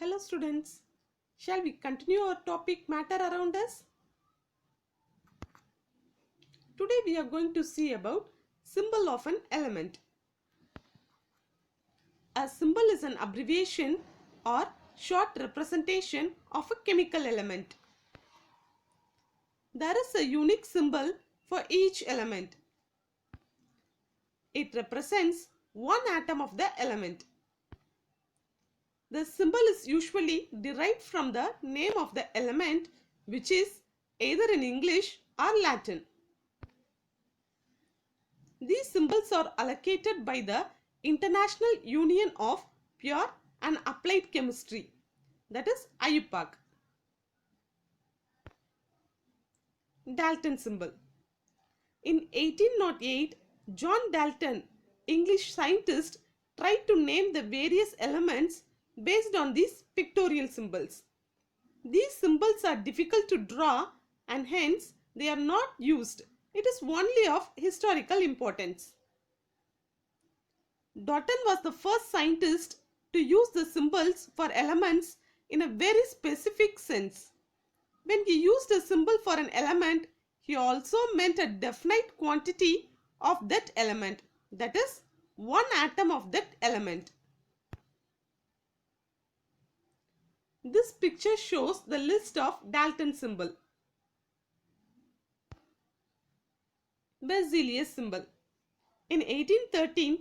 Hello students, shall we continue our topic matter around us? Today we are going to see about symbol of an element. A symbol is an abbreviation or short representation of a chemical element. There is a unique symbol for each element. It represents one atom of the element. The symbol is usually derived from the name of the element, which is either in English or Latin. These symbols are allocated by the International Union of Pure and Applied Chemistry, that is IUPAC. Dalton symbol. In 1808, John Dalton, English scientist, tried to name the various elements based on these pictorial symbols. These symbols are difficult to draw and hence they are not used. It is only of historical importance. Dalton was the first scientist to use the symbols for elements in a very specific sense. When he used a symbol for an element, he also meant a definite quantity of that element, that is, one atom of that element. This picture shows the list of Dalton symbol. Berzelius symbol. In 1813,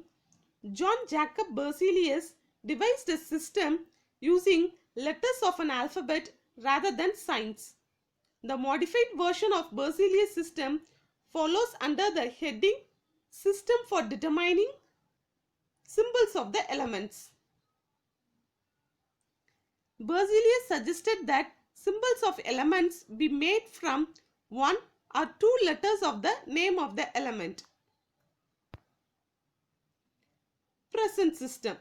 John Jacob Berzelius devised a system using letters of an alphabet rather than signs. The modified version of Berzelius system follows under the heading System for Determining Symbols of the Elements. Berzelius suggested that symbols of elements be made from one or two letters of the name of the element. Present system.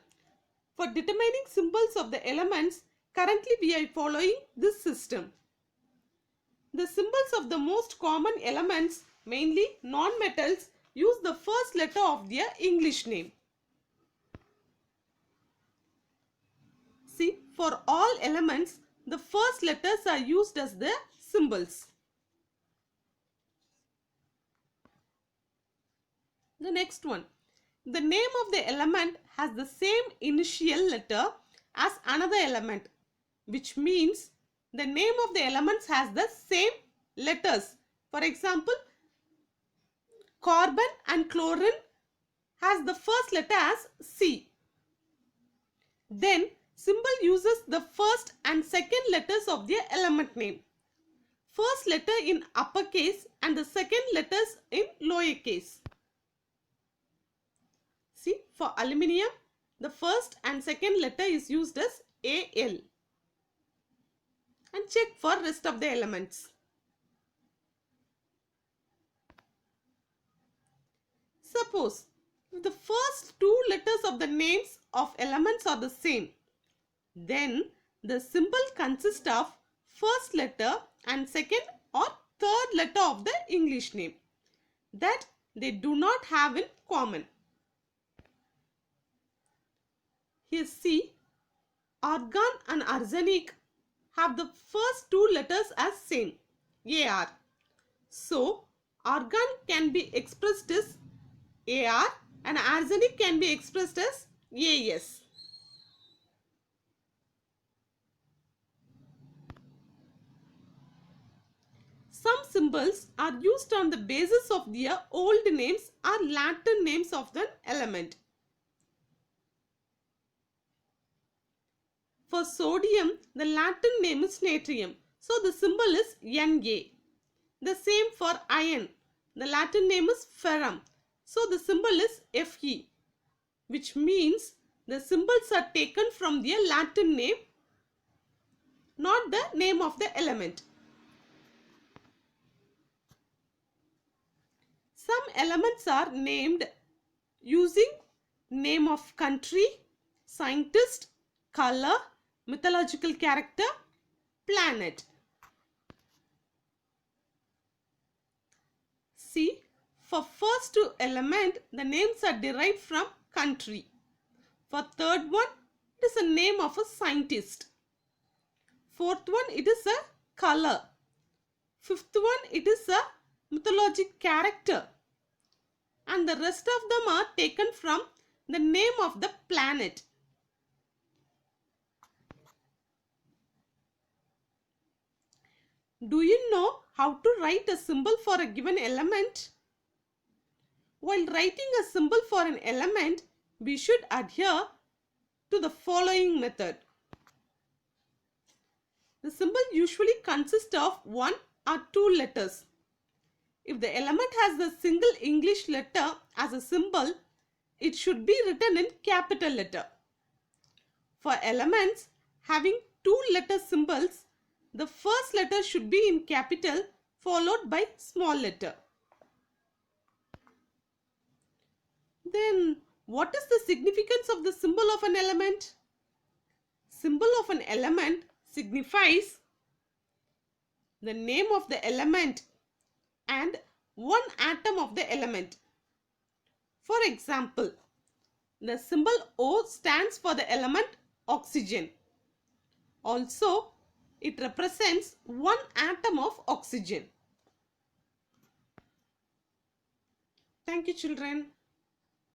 For determining symbols of the elements, currently we are following this system. The symbols of the most common elements, mainly non-metals, use the first letter of their English name. See, for all elements, the first letters are used as the symbols. The next one. The name of the element has the same initial letter as another element, which means the name of the elements has the same letters. For example, carbon and chlorine has the first letter as C. Then symbol uses the first and second letters of their element name. First letter in uppercase and the second letters in lowercase. See, for aluminium, the first and second letter is used as Al. And check for rest of the elements. Suppose if the first two letters of the names of elements are the same, then the symbol consists of first letter and second or third letter of the English name that they do not have in common. Here see, argon and arsenic have the first two letters as same, Ar. So, argon can be expressed as Ar and arsenic can be expressed as As. Some symbols are used on the basis of their old names or Latin names of the element. For sodium, the Latin name is natrium, so the symbol is Na. The same for iron, the Latin name is ferrum, so the symbol is Fe, which means the symbols are taken from their Latin name, not the name of the element. Some elements are named using name of country, scientist, color, mythological character, planet. See, for first two element, the names are derived from country. For third one, it is a name of a scientist. Fourth one, it is a color. Fifth one, it is a mythologic character. And the rest of them are taken from the name of the planet. Do you know how to write a symbol for a given element? While writing a symbol for an element, we should adhere to the following method. The symbol usually consists of one or two letters. If the element has the single English letter as a symbol, it should be written in capital letter. For elements having two letter symbols, the first letter should be in capital followed by small letter. Then what is the significance of the symbol of an element? Symbol of an element signifies the name of the element and one atom of the element. For example, the symbol O stands for the element oxygen. Also, it represents one atom of oxygen. Thank you, children.